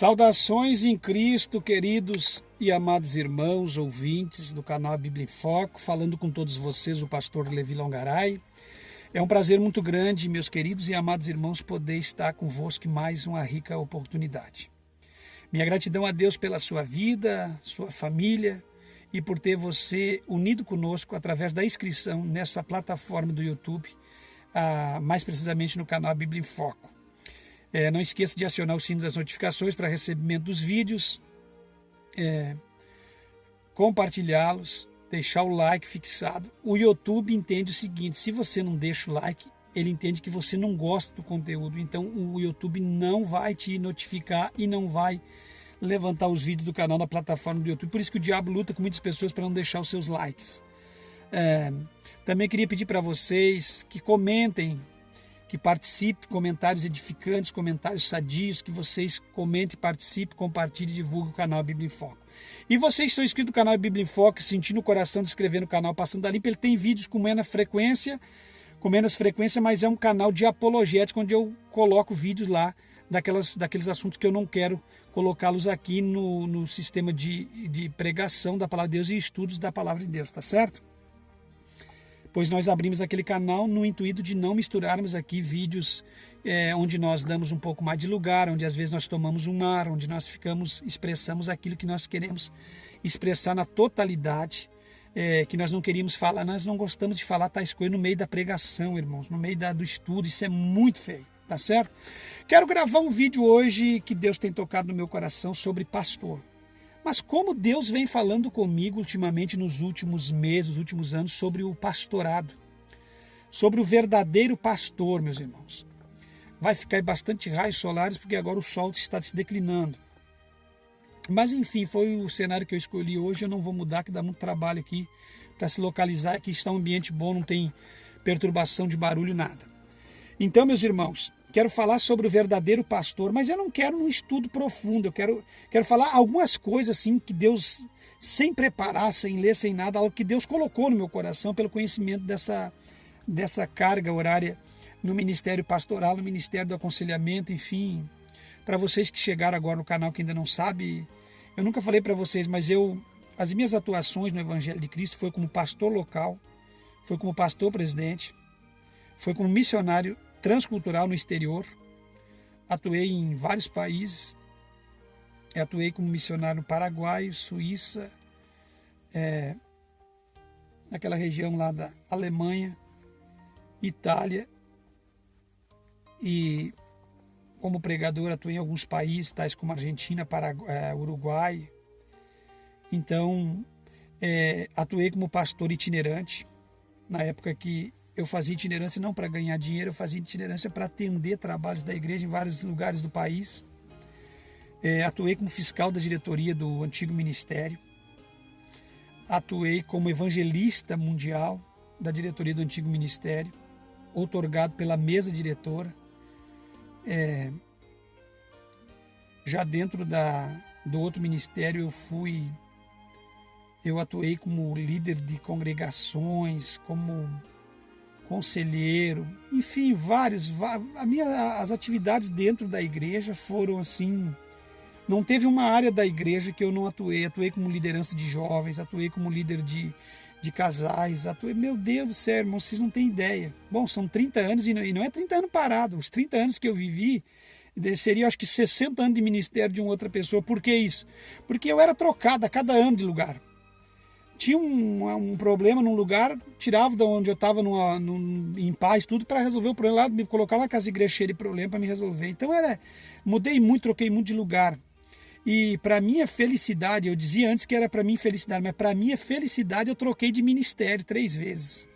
Saudações em Cristo, queridos e amados irmãos, ouvintes do canal Bíblia em Foco, falando com todos vocês, o pastor Levi Longaray. É um prazer muito grande, meus queridos e amados irmãos, poder estar convosco em mais uma rica oportunidade. Minha gratidão a Deus pela sua vida, sua família e por ter você unido conosco através da inscrição nessa plataforma do YouTube, mais precisamente no canal Bíblia em Foco. Não esqueça de acionar o sino das notificações para recebimento dos vídeos, compartilhá-los, deixar o like fixado. O YouTube entende o seguinte: se você não deixa o like, ele entende que você não gosta do conteúdo. Então o YouTube não vai te notificar e não vai levantar os vídeos do canal na plataforma do YouTube. Por isso que o diabo luta com muitas pessoas para não deixar os seus likes. Também queria pedir para vocês que comentem, que participem, comentários edificantes, comentários sadios, que vocês comentem, participem, compartilhem e divulguem o canal Bíblia em Foco. E vocês que são inscritos no canal Bíblia em Foco, sentindo o coração de inscrever no canal Passando da Limpa, ele tem vídeos com menos frequência, mas é um canal de apologética, onde eu coloco vídeos lá daqueles assuntos que eu não quero colocá-los aqui no sistema de pregação da Palavra de Deus e estudos da Palavra de Deus, tá certo? Pois nós abrimos aquele canal no intuito de não misturarmos aqui vídeos onde nós damos um pouco mais de lugar, onde às vezes nós tomamos um ar, onde nós expressamos aquilo que nós queremos expressar na totalidade, que nós não queríamos falar, nós não gostamos de falar tais coisas no meio da pregação, irmãos, no meio do estudo. Isso é muito feio, tá certo? Quero gravar um vídeo hoje que Deus tem tocado no meu coração sobre pastor. Mas como Deus vem falando comigo ultimamente nos últimos meses, nos últimos anos, sobre o pastorado, sobre o verdadeiro pastor, meus irmãos. Vai ficar bastante raios solares porque agora o sol está se declinando. Mas enfim, foi o cenário que eu escolhi hoje. Eu não vou mudar, que dá muito trabalho aqui para se localizar. Aqui está um ambiente bom, não tem perturbação de barulho, nada. Então, meus irmãos, quero falar sobre o verdadeiro pastor, mas eu não quero um estudo profundo. Eu quero falar algumas coisas assim que Deus, sem preparar, sem ler, sem nada, algo que Deus colocou no meu coração pelo conhecimento dessa carga horária no ministério pastoral, no ministério do aconselhamento, enfim. Para vocês que chegaram agora no canal que ainda não sabem, eu nunca falei para vocês, mas as minhas atuações no Evangelho de Cristo foi como pastor local, foi como pastor presidente, foi como missionário transcultural no exterior, atuei em vários países, atuei como missionário no Paraguai, Suíça, naquela região lá da Alemanha, Itália, e como pregador atuei em alguns países, tais como Argentina, Paraguai, Uruguai. Então, atuei como pastor itinerante, na época que eu fazia itinerância não para ganhar dinheiro, eu fazia itinerância para atender trabalhos da igreja em vários lugares do país. Atuei como fiscal da diretoria do antigo ministério. Atuei como evangelista mundial da diretoria do antigo ministério, outorgado pela mesa diretora. Já dentro do outro ministério eu atuei como líder de congregações, como conselheiro, enfim, as atividades dentro da igreja foram assim, não teve uma área da igreja que eu não atuei como liderança de jovens, atuei como líder de casais, meu Deus do céu, irmão, vocês não têm ideia. Bom, são 30 anos e não é 30 anos parado, os 30 anos que eu vivi, seria acho que 60 anos de ministério de uma outra pessoa. Por que isso? Porque eu era trocado a cada ano de lugar. Tinha um problema num lugar, tirava de onde eu estava em paz, tudo, para resolver o problema lá, me colocar na casa igreja cheia de problema para me resolver. Então mudei muito, troquei muito de lugar. E para minha felicidade, eu dizia antes que era para mim felicidade, mas para minha felicidade eu troquei de ministério 3 vezes.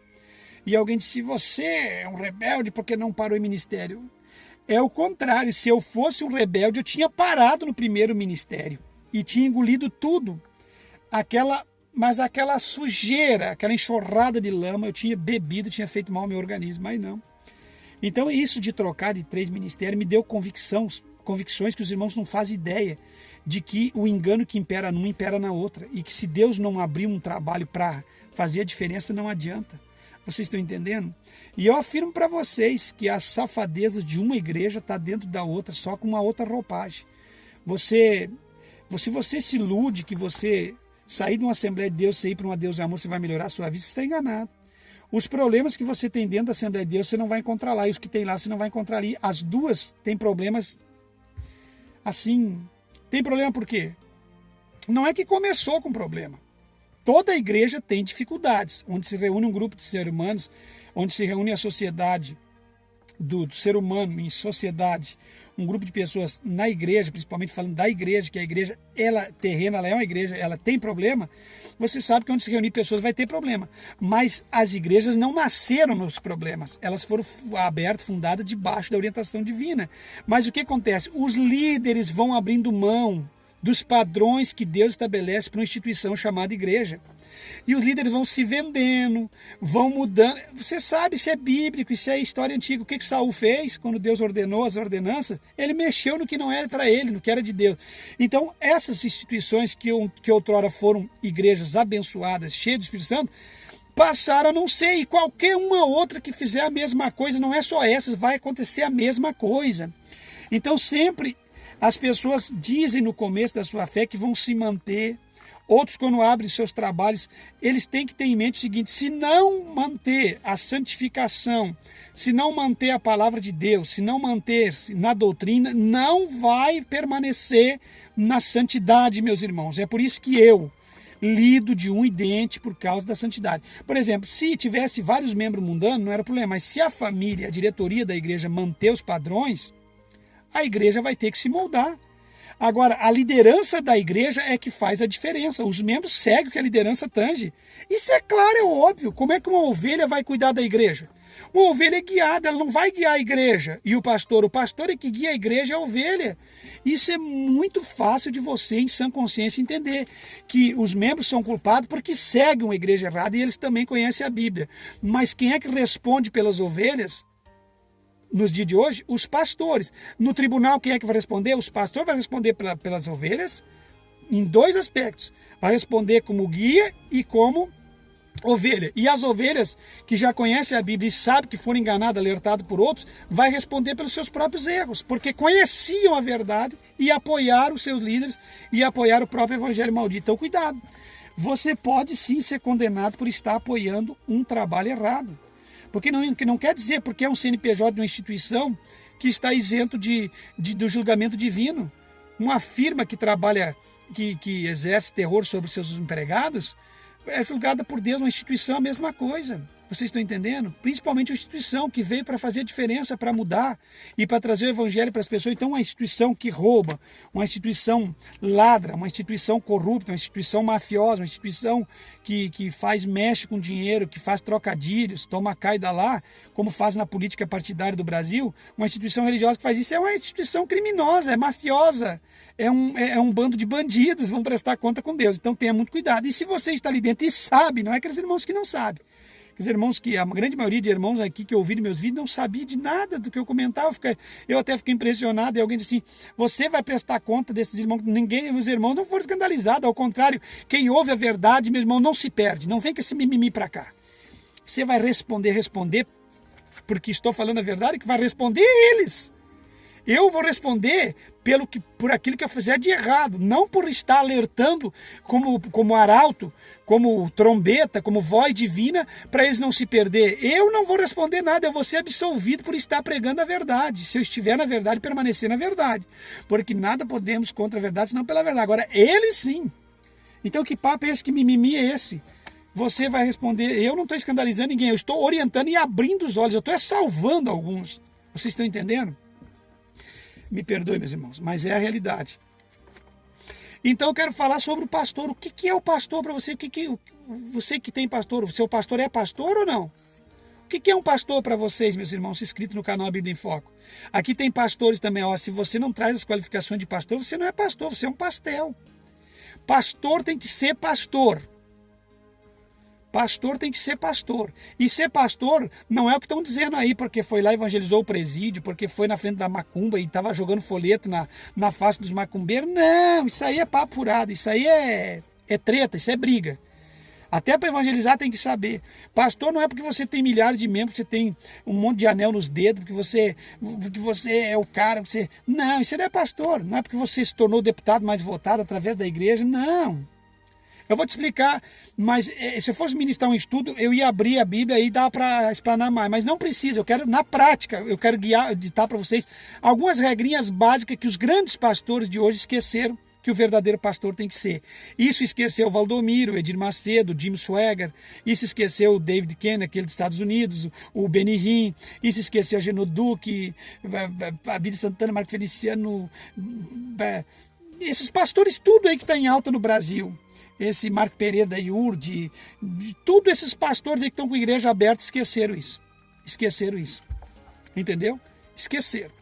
E alguém disse: você é um rebelde porque não parou em ministério. É o contrário, se eu fosse um rebelde, eu tinha parado no primeiro ministério e tinha engolido tudo. Mas aquela sujeira, aquela enxurrada de lama, eu tinha bebido, tinha feito mal ao meu organismo, mas não. Então isso de trocar de 3 ministérios me deu convicções que os irmãos não fazem ideia de que o engano que impera num impera na outra, e que se Deus não abrir um trabalho para fazer a diferença, não adianta. Vocês estão entendendo? E eu afirmo para vocês que as safadezas de uma igreja estão dentro da outra, só com uma outra roupagem. Se você se ilude que você sair de uma Assembleia de Deus, sair para uma Deus de Amor, você vai melhorar a sua vida, você está enganado. Os problemas que você tem dentro da Assembleia de Deus, você não vai encontrar lá. E os que tem lá, você não vai encontrar ali. As duas têm problemas assim. Tem problema por quê? Não é que começou com problema. Toda igreja tem dificuldades. Onde se reúne um grupo de seres humanos, onde se reúne a sociedade do ser humano em sociedade, um grupo de pessoas na igreja, principalmente falando da igreja, que a igreja, ela terrena, ela é uma igreja, ela tem problema, você sabe que onde se reunir pessoas vai ter problema. Mas as igrejas não nasceram nos problemas, elas foram abertas, fundadas debaixo da orientação divina. Mas o que acontece? Os líderes vão abrindo mão dos padrões que Deus estabelece para uma instituição chamada igreja. E os líderes vão se vendendo, vão mudando. Você sabe, isso é bíblico, isso é história antiga. O que Saul fez quando Deus ordenou as ordenanças? Ele mexeu no que não era para ele, no que era de Deus. Então, essas instituições que outrora foram igrejas abençoadas, cheias do Espírito Santo, passaram a não ser. E qualquer uma outra que fizer a mesma coisa, não é só essas, vai acontecer a mesma coisa. Então, sempre as pessoas dizem no começo da sua fé que vão se manter. Outros, quando abrem seus trabalhos, eles têm que ter em mente o seguinte: se não manter a santificação, se não manter a palavra de Deus, se não manter-se na doutrina, não vai permanecer na santidade, meus irmãos. É por isso que eu lido de um idente por causa da santidade. Por exemplo, se tivesse vários membros mundanos, não era problema, mas se a família, a diretoria da igreja manter os padrões, a igreja vai ter que se moldar. Agora, a liderança da igreja é que faz a diferença. Os membros seguem o que a liderança tange. Isso é claro, é óbvio. Como é que uma ovelha vai cuidar da igreja? Uma ovelha é guiada, ela não vai guiar a igreja. E o pastor é que guia a igreja, é a ovelha. Isso é muito fácil de você, em sã consciência, entender. Que os membros são culpados porque seguem uma igreja errada e eles também conhecem a Bíblia. Mas quem é que responde pelas ovelhas? Nos dias de hoje, os pastores. No tribunal, quem é que vai responder? Os pastores vão responder pelas ovelhas em dois aspectos. Vai responder como guia e como ovelha. E as ovelhas que já conhecem a Bíblia e sabem que foram enganadas, alertadas por outros, vai responder pelos seus próprios erros, porque conheciam a verdade e apoiaram os seus líderes e apoiaram o próprio evangelho maldito. Então, cuidado. Você pode sim ser condenado por estar apoiando um trabalho errado. Porque não quer dizer porque é um CNPJ de uma instituição que está isento do julgamento divino. Uma firma que trabalha, que exerce terror sobre os seus empregados, é julgada por Deus. Uma instituição é a mesma coisa. Vocês estão entendendo? Principalmente a instituição que veio para fazer a diferença, para mudar e para trazer o evangelho para as pessoas. Então, uma instituição que rouba, uma instituição ladra, uma instituição corrupta, uma instituição mafiosa, uma instituição que mexe com dinheiro, que faz trocadilhos, toma cá e dá lá, como faz na política partidária do Brasil, uma instituição religiosa que faz isso é uma instituição criminosa, é mafiosa, é um bando de bandidos, vão prestar conta com Deus. Então, tenha muito cuidado. E se você está ali dentro e sabe, não é aqueles irmãos que não sabem, os irmãos que, a grande maioria de irmãos aqui que ouviram meus vídeos não sabia de nada do que eu comentava, eu até fiquei impressionado, e alguém disse assim: você vai prestar conta desses irmãos? Os irmãos não foram escandalizados, ao contrário, quem ouve a verdade, meu irmão, não se perde, não vem com esse mimimi para cá. Você vai responder, porque estou falando a verdade, que vai responder eles. Eu vou responder por aquilo que eu fizer de errado, não por estar alertando como arauto, como trombeta, como voz divina, para eles não se perder. Eu não vou responder nada, eu vou ser absolvido por estar pregando a verdade. Se eu estiver na verdade, permanecer na verdade. Porque nada podemos contra a verdade, senão pela verdade. Agora, eles sim. Então, que papo é esse, que mimimi é esse? Você vai responder: eu não estou escandalizando ninguém, eu estou orientando e abrindo os olhos, eu estou salvando alguns. Vocês estão entendendo? Me perdoe, meus irmãos, mas é a realidade. Então eu quero falar sobre o pastor. O que é o pastor para você? Você que tem pastor, o seu pastor é pastor ou não? O que é um pastor para vocês, meus irmãos, inscritos no canal Bíblia em Foco? Aqui tem pastores também. Se você não traz as qualificações de pastor, você não é pastor, você é um pastel. Pastor tem que ser pastor. Pastor tem que ser pastor. E ser pastor não é o que estão dizendo aí, porque foi lá e evangelizou o presídio, porque foi na frente da macumba e estava jogando folheto na face dos macumbeiros. Não, isso aí é papo furado, isso aí é treta, isso é briga. Até para evangelizar tem que saber. Pastor não é porque você tem milhares de membros, que você tem um monte de anel nos dedos, porque você é o cara. Não, isso não é pastor. Não é porque você se tornou o deputado mais votado através da igreja. Não. Eu vou te explicar, mas se eu fosse ministrar um estudo, eu ia abrir a Bíblia e dá para explanar mais. Mas não precisa, eu quero, na prática, eu quero ditar para vocês algumas regrinhas básicas que os grandes pastores de hoje esqueceram que o verdadeiro pastor tem que ser. Isso esqueceu o Valdomiro, Edir Macedo, Jim Swagger, isso esqueceu o David Kennedy, aquele dos Estados Unidos, o Benny Hinn, isso esqueceu a Geno Duque, a Bíblia Santana, Marco Feliciano, esses pastores tudo aí que está em alta no Brasil. Esse Marco Pereira da IURD, tudo esses pastores aí que estão com a igreja aberta esqueceram isso. Esqueceram isso. Entendeu? Esqueceram.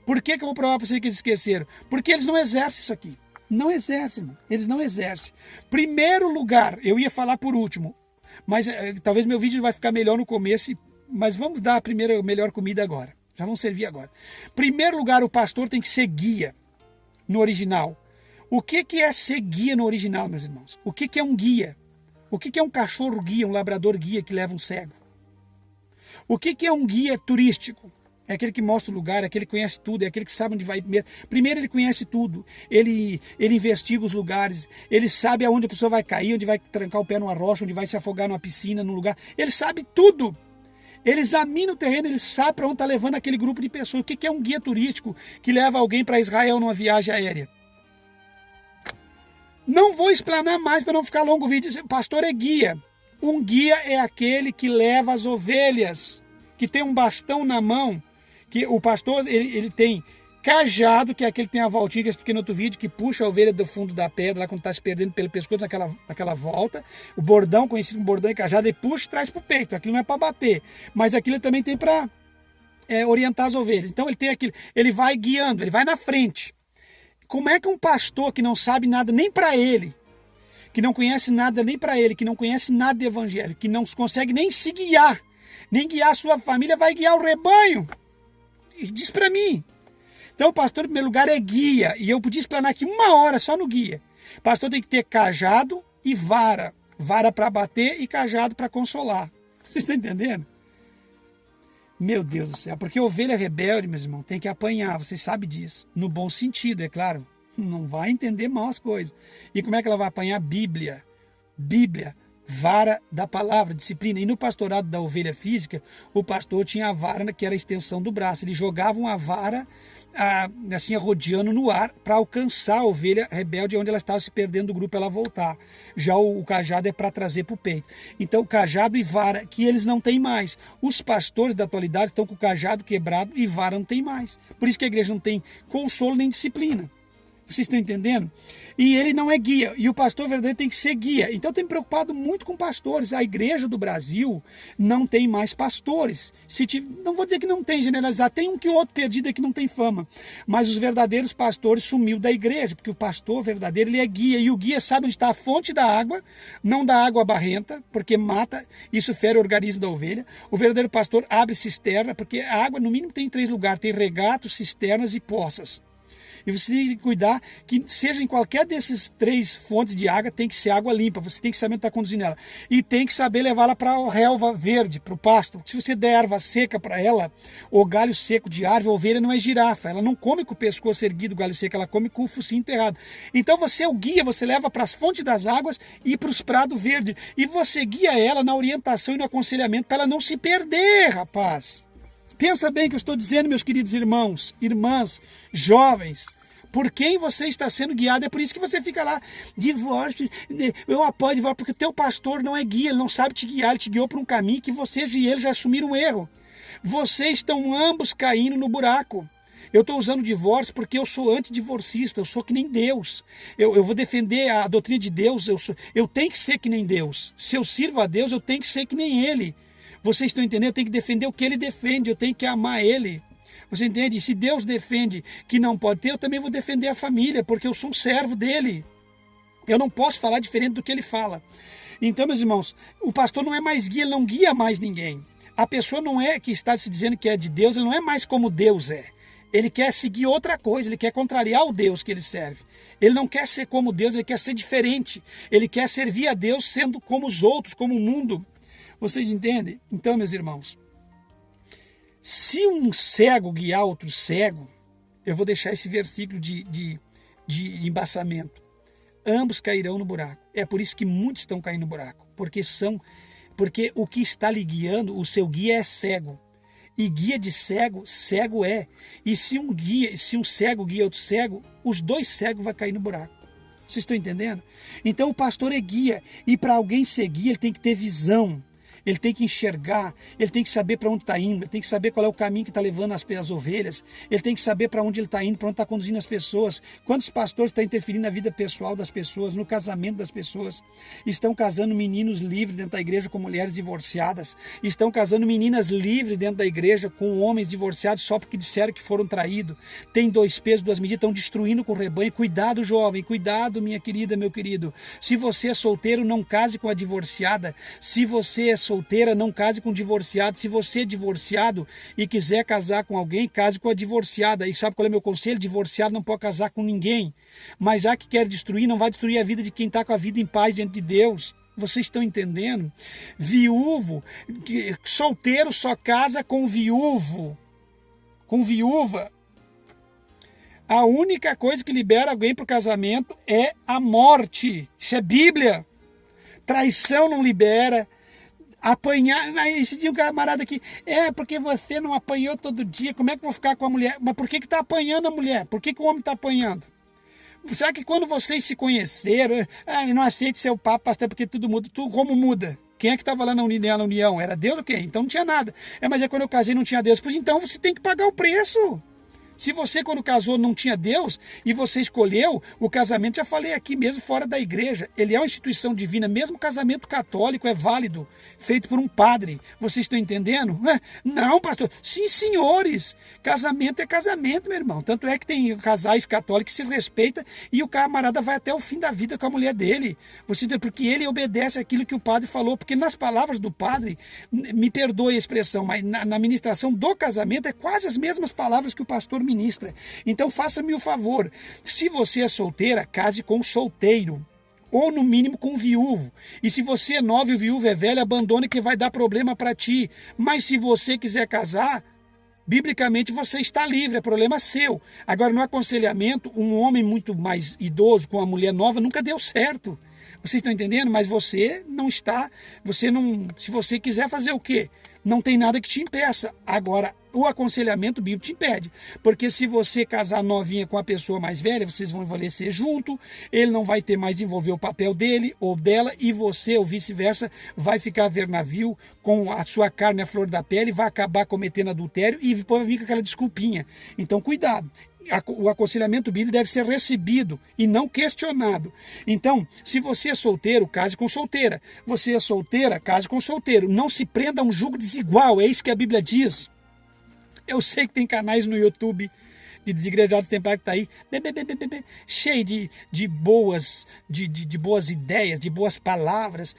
Por que eu vou provar para vocês que eles esqueceram? Porque eles não exercem isso aqui. Não exercem, irmão. Eles não exercem. Primeiro lugar, eu ia falar por último, mas talvez meu vídeo vai ficar melhor no começo, mas vamos dar a melhor comida agora. Já vamos servir agora. Primeiro lugar, o pastor tem que ser guia no original. O que é ser guia no original, meus irmãos? O que é um guia? O que é um cachorro guia, um labrador guia que leva um cego? O que é um guia turístico? É aquele que mostra o lugar, é aquele que conhece tudo, é aquele que sabe onde vai primeiro. Primeiro ele conhece tudo, ele investiga os lugares, ele sabe aonde a pessoa vai cair, onde vai trancar o pé numa rocha, onde vai se afogar numa piscina, num lugar. Ele sabe tudo. Ele examina o terreno, ele sabe para onde está levando aquele grupo de pessoas. O que é um guia turístico que leva alguém para Israel numa viagem aérea? Não vou explanar mais para não ficar longo o vídeo. Pastor é guia. Um guia é aquele que leva as ovelhas, que tem um bastão na mão, que o pastor ele tem cajado, que é aquele que tem a voltinha, que eu expliquei no outro vídeo, que puxa a ovelha do fundo da pedra, lá quando está se perdendo pelo pescoço naquela volta. O bordão, conhecido como bordão e cajado, ele puxa e traz para o peito. Aquilo não é para bater, mas aquilo também tem para orientar as ovelhas. Então ele tem aquilo, ele vai guiando, ele vai na frente. Como é que um pastor que não sabe nada nem para ele, que não conhece nada nem para ele, que não conhece nada de evangelho, que não consegue nem se guiar, nem guiar a sua família, vai guiar o rebanho? E diz para mim. Então o pastor, em primeiro lugar, é guia. E eu podia explanar aqui 1 hora só no guia. O pastor tem que ter cajado e vara. Vara para bater e cajado para consolar. Vocês estão entendendo? Meu Deus do céu, porque ovelha rebelde, meus irmãos, tem que apanhar, vocês sabem disso. No bom sentido, é claro. Não vai entender mal as coisas. E como é que ela vai apanhar? Bíblia. Bíblia, vara da palavra, disciplina. E no pastorado da ovelha física, o pastor tinha a vara que era a extensão do braço. Ele jogava uma vara assim, rodeando no ar para alcançar a ovelha rebelde onde ela estava se perdendo do grupo, ela voltar. Já o cajado é para trazer para o peito. Então, cajado e vara, que eles não têm mais. Os pastores da atualidade estão com o cajado quebrado e vara não tem mais. Por isso que a igreja não tem consolo nem disciplina. Vocês estão entendendo? E ele não é guia. E o pastor verdadeiro tem que ser guia. Então eu tenho me preocupado muito com pastores. A igreja do Brasil não tem mais pastores. Não vou dizer que não tem, generalizar. Tem um que outro perdido aí que não tem fama. Mas os verdadeiros pastores sumiu da igreja. Porque o pastor verdadeiro, ele é guia. E o guia sabe onde está a fonte da água. Não da água barrenta, porque mata. Isso fere o organismo da ovelha. O verdadeiro pastor abre cisterna, porque a água no mínimo tem 3 lugares. Tem regatos, cisternas e poças. E você tem que cuidar que seja em qualquer desses 3 fontes de água, tem que ser água limpa. Você tem que saber onde está conduzindo ela. E tem que saber levá-la para a relva verde, para o pasto. Se você der erva seca para ela, ou galho seco de árvore, a ovelha não é girafa. Ela não come com o pescoço erguido, o galho seco, ela come com o focinho enterrado. Então você é o guia, você leva para as fontes das águas e para os prados verdes. E você guia ela na orientação e no aconselhamento para ela não se perder, rapaz. Pensa bem o que eu estou dizendo, meus queridos irmãos, irmãs, jovens. Por quem você está sendo guiado? É por isso que você fica lá, divórcio, eu apoio divórcio, porque o teu pastor não é guia, ele não sabe te guiar, ele te guiou por um caminho que vocês e ele já assumiram um erro. Vocês estão ambos caindo no buraco. Eu estou usando divórcio porque eu sou antidivorcista, eu sou que nem Deus. Eu vou defender a doutrina de Deus, eu tenho que ser que nem Deus. Se eu sirvo a Deus, eu tenho que ser que nem Ele. Vocês estão entendendo? Eu tenho que defender o que Ele defende, eu tenho que amar Ele. Você entende? E se Deus defende que não pode ter, eu também vou defender a família, porque eu sou um servo dele. Eu não posso falar diferente do que ele fala. Então, meus irmãos, o pastor não é mais guia, ele não guia mais ninguém. A pessoa não é que está se dizendo que é de Deus, ele não é mais como Deus é. Ele quer seguir outra coisa, ele quer contrariar o Deus que ele serve. Ele não quer ser como Deus, ele quer ser diferente. Ele quer servir a Deus sendo como os outros, como o mundo. Vocês entendem? Então, meus irmãos, se um cego guiar outro cego, eu vou deixar esse versículo de embaçamento. Ambos cairão no buraco. É por isso que muitos estão caindo no buraco. Porque o que está lhe guiando, o seu guia é cego. E guia de cego, cego é. E se um cego guia outro cego, os dois cegos vão cair no buraco. Vocês estão entendendo? Então o pastor é guia. E para alguém ser guia, ele tem que ter visão. Ele tem que enxergar, ele tem que saber para onde está indo, ele tem que saber qual é o caminho que está levando as ovelhas, ele tem que saber para onde ele está indo, para onde está conduzindo as pessoas. Quantos pastores estão interferindo na vida pessoal das pessoas, no casamento das pessoas? Estão casando meninos livres dentro da igreja com mulheres divorciadas, estão casando meninas livres dentro da igreja com homens divorciados só porque disseram que foram traídos. Tem 2 pesos, 2 medidas, estão destruindo com o rebanho. Cuidado, jovem, cuidado, minha querida, meu querido. Se você é solteiro, não case com a divorciada. Se você é solteira, não case com divorciado. Se você é divorciado e quiser casar com alguém, case com a divorciada. E sabe qual é o meu conselho? Divorciado não pode casar com ninguém. Mas já que quer destruir, não vai destruir a vida de quem está com a vida em paz diante de Deus. Vocês estão entendendo? Viúvo, solteiro só casa com viúvo, com viúva. A única coisa que libera alguém para o casamento é a morte. Isso é Bíblia. Traição não libera. Apanhar, esse dia um camarada aqui, porque você não apanhou todo dia, como é que eu vou ficar com a mulher? Mas por que está apanhando a mulher? Por que o homem está apanhando? Será que quando vocês se conheceram, eu não aceito seu papo, pastor, porque tudo muda, como muda? Quem é que estava lá na união? Era Deus ou quem? Então não tinha nada. Mas quando eu casei não tinha Deus. Pois então você tem que pagar o preço. Se você, quando casou, não tinha Deus e você escolheu, o casamento, já falei aqui mesmo, fora da igreja, ele é uma instituição divina, mesmo o casamento católico é válido, feito por um padre. Vocês estão entendendo? Não, pastor. Sim, senhores. Casamento é casamento, meu irmão. Tanto é que tem casais católicos que se respeitam e o camarada vai até o fim da vida com a mulher dele. Porque ele obedece aquilo que o padre falou. Porque nas palavras do padre, me perdoe a expressão, mas na ministração do casamento é quase as mesmas palavras que o pastor ministra. Então faça-me o favor, se você é solteira, case com solteiro, ou no mínimo com viúvo. E se você é nova e o viúvo é velho, abandone, que vai dar problema para ti. Mas se você quiser casar, biblicamente você está livre, é problema seu. Agora, no aconselhamento, um homem muito mais idoso com uma mulher nova nunca deu certo. Vocês estão entendendo? Mas você não está, se você quiser fazer o quê? Não tem nada que te impeça. Agora, o aconselhamento bíblico te impede. Porque se você casar novinha com a pessoa mais velha, vocês vão envelhecer junto, ele não vai ter mais de envolver o papel dele ou dela, e você, ou vice-versa, vai ficar a ver navio com a sua carne à flor da pele, vai acabar cometendo adultério e vai vir com aquela desculpinha. Então, cuidado. O aconselhamento bíblico deve ser recebido e não questionado. Então, se você é solteiro, case com solteira. Você é solteira, case com solteiro. Não se prenda a um jugo desigual, é isso que a Bíblia diz. Eu sei que tem canais no YouTube de desigrejados templários que está aí, cheio de boas ideias, de boas palavras,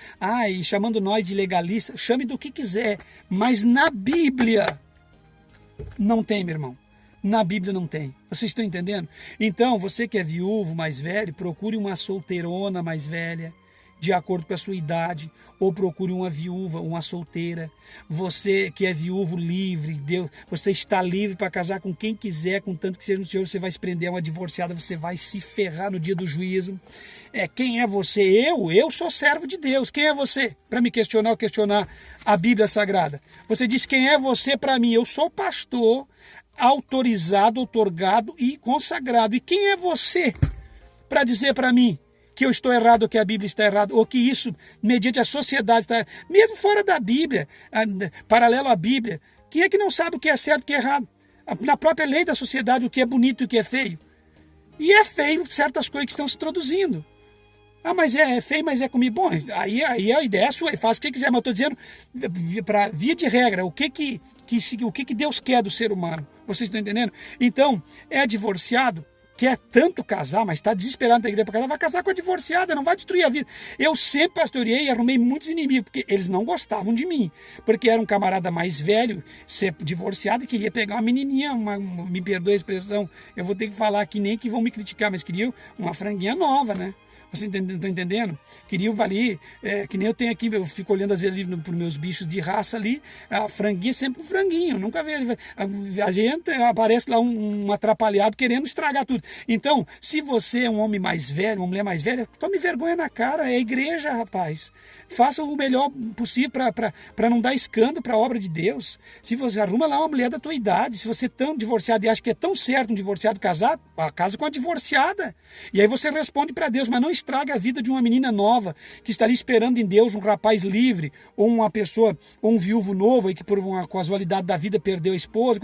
e chamando nós de legalista, chame do que quiser, mas na Bíblia não tem, meu irmão. Na Bíblia não tem. Vocês estão entendendo? Então, você que é viúvo mais velho, procure uma solteirona mais velha, de acordo com a sua idade, ou procure uma viúva, uma solteira. Você que é viúvo livre, você está livre para casar com quem quiser, contanto que seja no Senhor. Você vai se prender a uma divorciada, você vai se ferrar no dia do juízo. Quem é você? Eu sou servo de Deus. Quem é você? Para me questionar ou questionar a Bíblia Sagrada. Você diz quem é você para mim? Eu sou pastor, autorizado, outorgado e consagrado. E quem é você para dizer para mim que eu estou errado, ou que a Bíblia está errada, ou que isso, mediante a sociedade, está errado? Mesmo fora da Bíblia, paralelo à Bíblia, quem é que não sabe o que é certo e o que é errado? Na própria lei da sociedade, o que é bonito e o que é feio. E é feio certas coisas que estão se introduzindo. Mas é feio, mas é comigo. Bom, aí a ideia é sua, faça o que quiser, mas eu estou dizendo, para via de regra, o que Deus quer do ser humano. Vocês estão entendendo? Então, é divorciado, quer tanto casar, mas está desesperado na igreja para casar, ela vai casar com a divorciada, não vai destruir a vida. Eu sempre pastoreei e arrumei muitos inimigos, porque eles não gostavam de mim, porque era um camarada mais velho, ser divorciado e queria pegar uma menininha, me perdoe a expressão, eu vou ter que falar que nem que vão me criticar, mas queria uma franguinha nova, né? Você está entendendo? Queria ali, que nem eu tenho aqui, eu fico olhando às vezes para os meus bichos de raça ali, a franguinha é sempre um franguinho, nunca vê. A gente aparece lá um atrapalhado querendo estragar tudo. Então, se você é um homem mais velho, uma mulher mais velha, tome vergonha na cara, é a igreja, rapaz. Faça o melhor possível para não dar escândalo para a obra de Deus. Se você arruma lá uma mulher da tua idade, se você é tão divorciado e acha que é tão certo um divorciado casar, casa com a divorciada. E aí você responde para Deus, mas não estraga a vida de uma menina nova que está ali esperando em Deus um rapaz livre, ou uma pessoa, ou um viúvo novo, e que por uma casualidade da vida perdeu a esposa,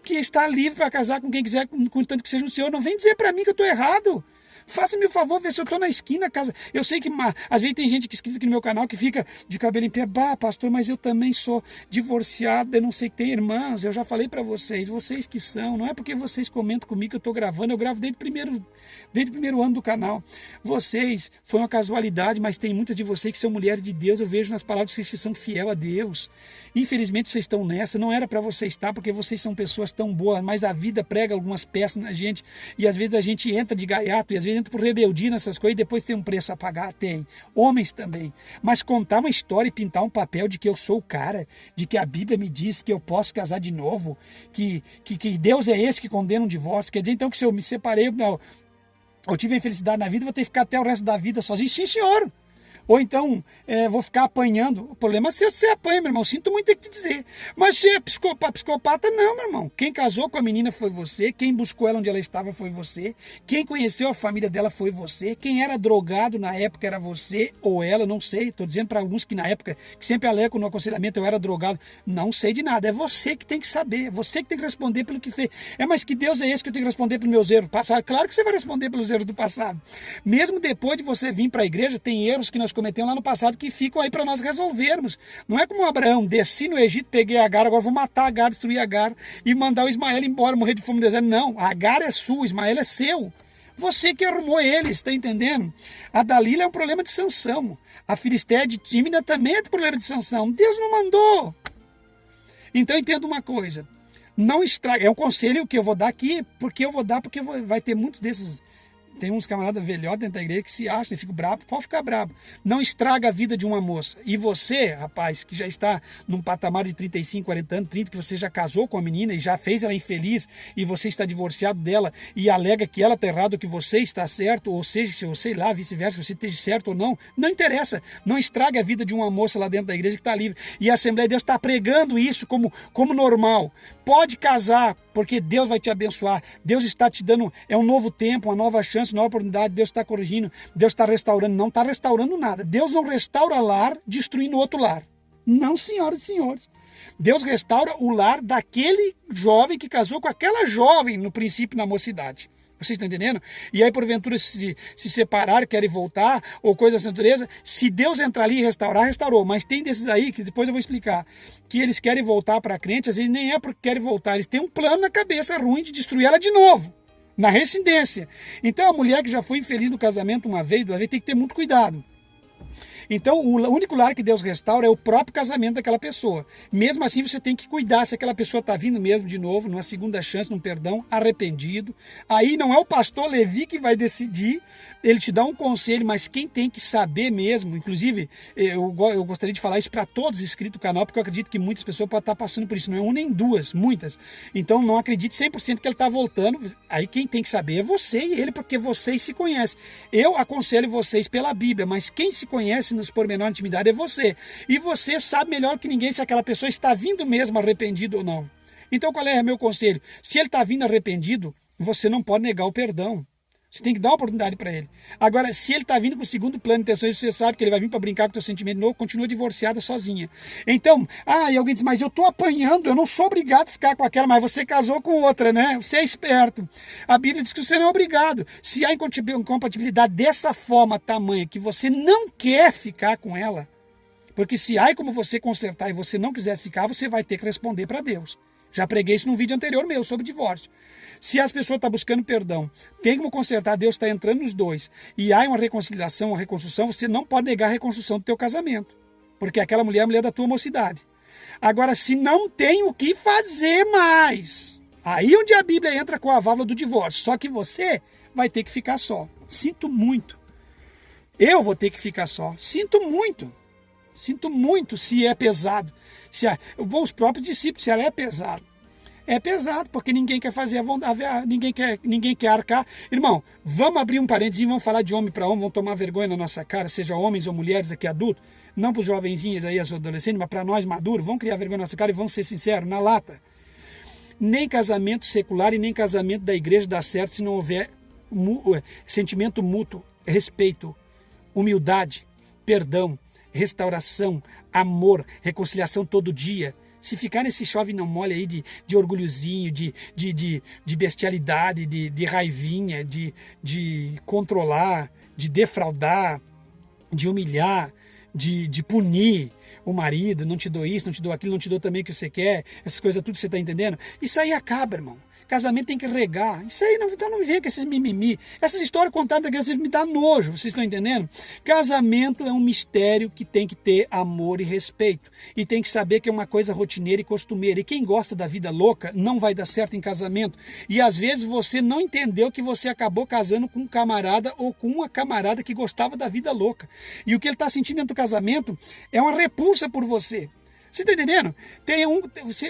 que está livre para casar com quem quiser, contanto que seja o Senhor. Não vem dizer para mim que eu estou errado. Faça-me o favor, ver se eu estou na esquina, casa. Eu sei que às vezes tem gente que inscrita aqui no meu canal que fica de cabelo em pé. Bah, pastor, mas eu também sou divorciado, eu não sei, tem irmãs, eu já falei para vocês que são, não é porque vocês comentam comigo que eu estou gravando, eu gravo desde o primeiro ano do canal. Vocês, foi uma casualidade, mas tem muitas de vocês que são mulheres de Deus, eu vejo nas palavras que vocês são fiel a Deus. Infelizmente vocês estão nessa, não era para vocês estar, porque vocês são pessoas tão boas, mas a vida prega algumas peças na gente, e às vezes a gente entra de gaiato, e às vezes entra por rebeldia nessas coisas, e depois tem um preço a pagar, tem. Homens também. Mas contar uma história e pintar um papel de que eu sou o cara, de que a Bíblia me diz que eu posso casar de novo, que Deus é esse que condena um divórcio, quer dizer então que se eu me separei, eu tive a infelicidade na vida, vou ter que ficar até o resto da vida sozinho? Sim, senhor! Ou então, vou ficar apanhando. O problema é se você apanha, meu irmão. Sinto muito ter que te dizer. Mas se é psicopata, não, meu irmão. Quem casou com a menina foi você. Quem buscou ela onde ela estava foi você. Quem conheceu a família dela foi você. Quem era drogado na época era você ou ela, não sei. Estou dizendo para alguns que na época, que sempre alegam no aconselhamento, eu era drogado. Não sei de nada. É você que tem que saber. É você que tem que responder pelo que fez. Mas que Deus é esse que eu tenho que responder pelos meus erros do passado? Claro que você vai responder pelos erros do passado. Mesmo depois de você vir para a igreja, tem erros que nós cometemos lá no passado que ficam aí para nós resolvermos. Não é como Abraão, desci no Egito, peguei Agar, agora vou matar Agar, destruir Agar e mandar o Ismael embora, morrer de fome no deserto. Não, Agar é sua, Ismael é seu. Você que arrumou eles, está entendendo? A Dalila é um problema de Sansão. A Filistéia de Tímina também é problema de Sansão. Deus não mandou. Então entenda uma coisa. Não estraga. É um conselho que eu vou dar aqui, porque vai ter muitos desses. Tem uns camaradas velhotes dentro da igreja que se acham e ficam bravos, pode ficar bravo. Não estraga a vida de uma moça. E você, rapaz, que já está num patamar de 35, 40 anos, 30, que você já casou com a menina e já fez ela infeliz e você está divorciado dela e alega que ela está errada ou que você está certo, ou seja, ou sei lá, vice-versa, que você esteja certo ou não, não interessa. Não estraga a vida de uma moça lá dentro da igreja que está livre. E a Assembleia de Deus está pregando isso como normal. Pode casar, porque Deus vai te abençoar. Deus está te dando, é um novo tempo, uma nova chance, nova oportunidade. Deus está corrigindo, Deus está restaurando. Não está restaurando nada. Deus não restaura lar destruindo outro lar. Não, senhoras e senhores. Deus restaura o lar daquele jovem que casou com aquela jovem no princípio, na mocidade. Vocês estão entendendo? E aí, porventura, se separar, querem voltar, ou coisa dessa natureza, se Deus entrar ali e restaurar, restaurou. Mas tem desses aí, que depois eu vou explicar, que eles querem voltar para a crente, às vezes nem é porque querem voltar, eles têm um plano na cabeça ruim de destruir ela de novo, na residência. Então, a mulher que já foi infeliz no casamento uma vez, duas vezes, tem que ter muito cuidado. Então, o único lar que Deus restaura é o próprio casamento daquela pessoa. Mesmo assim, você tem que cuidar se aquela pessoa está vindo mesmo de novo, numa segunda chance, num perdão, arrependido. Aí não é o pastor Levi que vai decidir, ele te dá um conselho, mas quem tem que saber mesmo, inclusive, eu gostaria de falar isso para todos inscritos no canal, porque eu acredito que muitas pessoas podem estar passando por isso, não é uma nem duas, muitas. Então, não acredite 100% que ele está voltando, aí quem tem que saber é você e ele, porque vocês se conhecem. Eu aconselho vocês pela Bíblia, mas quem se conhece nos pormenores de intimidade é você. E você sabe melhor que ninguém se aquela pessoa está vindo mesmo arrependido ou não. Então qual é o meu conselho? Se ele está vindo arrependido, você não pode negar o perdão. Você tem que dar uma oportunidade para ele. Agora, se ele está vindo com o segundo plano de intenções, você sabe que ele vai vir para brincar com o teu sentimento de novo, continua divorciada sozinha. Então, e alguém diz, mas eu estou apanhando, eu não sou obrigado a ficar com aquela, mas você casou com outra, né? Você é esperto. A Bíblia diz que você não é obrigado. Se há incompatibilidade dessa forma, tamanha, que você não quer ficar com ela, porque se há como você consertar e você não quiser ficar, você vai ter que responder para Deus. Já preguei isso num vídeo anterior meu sobre divórcio. Se as pessoas estão buscando perdão, tem como consertar, Deus está entrando nos dois, e há uma reconciliação, uma reconstrução, você não pode negar a reconstrução do teu casamento. Porque aquela mulher é a mulher da tua mocidade. Agora, se não tem o que fazer mais, aí onde a Bíblia entra com a válvula do divórcio. Só que você vai ter que ficar só. Sinto muito. Eu vou ter que ficar só. Sinto muito. Sinto muito se é pesado. Os próprios discípulos, se ela é pesado. É pesado, porque ninguém quer fazer a vontade, ninguém quer arcar. Irmão, vamos abrir um parênteses e vamos falar de homem para homem, vamos tomar vergonha na nossa cara, seja homens ou mulheres aqui adultos, não para os jovenzinhos aí, as adolescentes, mas para nós maduros, vamos criar vergonha na nossa cara e vamos ser sinceros, na lata. Nem casamento secular e nem casamento da igreja dá certo se não houver sentimento mútuo, respeito, humildade, perdão, restauração, amor, reconciliação todo dia. Se ficar nesse chove não molha aí de orgulhozinho, de bestialidade, de raivinha, de controlar, de defraudar, de humilhar, de punir o marido, não te dou isso, não te dou aquilo, não te dou também o que você quer, essas coisas tudo que você está entendendo, isso aí acaba, irmão. Casamento tem que regar. Isso aí, então não me venha com esses mimimi. Essas histórias contadas da igreja me dá nojo, vocês estão entendendo? Casamento é um mistério que tem que ter amor e respeito. E tem que saber que é uma coisa rotineira e costumeira. E quem gosta da vida louca não vai dar certo em casamento. E às vezes você não entendeu que você acabou casando com um camarada ou com uma camarada que gostava da vida louca. E o que ele está sentindo dentro do casamento é uma repulsa por você. Você está entendendo?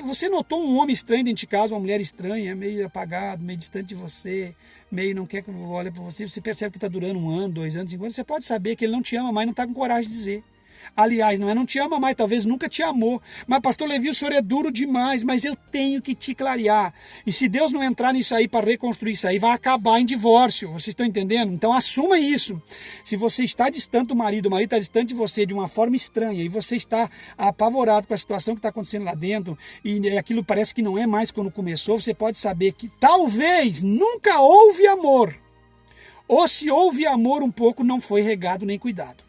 Você notou um homem estranho dentro de casa, uma mulher estranha, meio apagado, meio distante de você, meio não quer que olhe para você, você percebe que está durando 1 ano, 2 anos, 5 anos, você pode saber que ele não te ama mais, não está com coragem de dizer. Aliás, não te ama mais, talvez nunca te amou. Mas, pastor Levi, o senhor é duro demais, mas eu tenho que te clarear. E se Deus não entrar nisso aí para reconstruir isso aí, vai acabar em divórcio. Vocês estão entendendo? Então, assuma isso. Se você está distante do marido, o marido está distante de você de uma forma estranha, e você está apavorado com a situação que está acontecendo lá dentro, e aquilo parece que não é mais quando começou, você pode saber que talvez nunca houve amor. Ou se houve amor um pouco, não foi regado nem cuidado.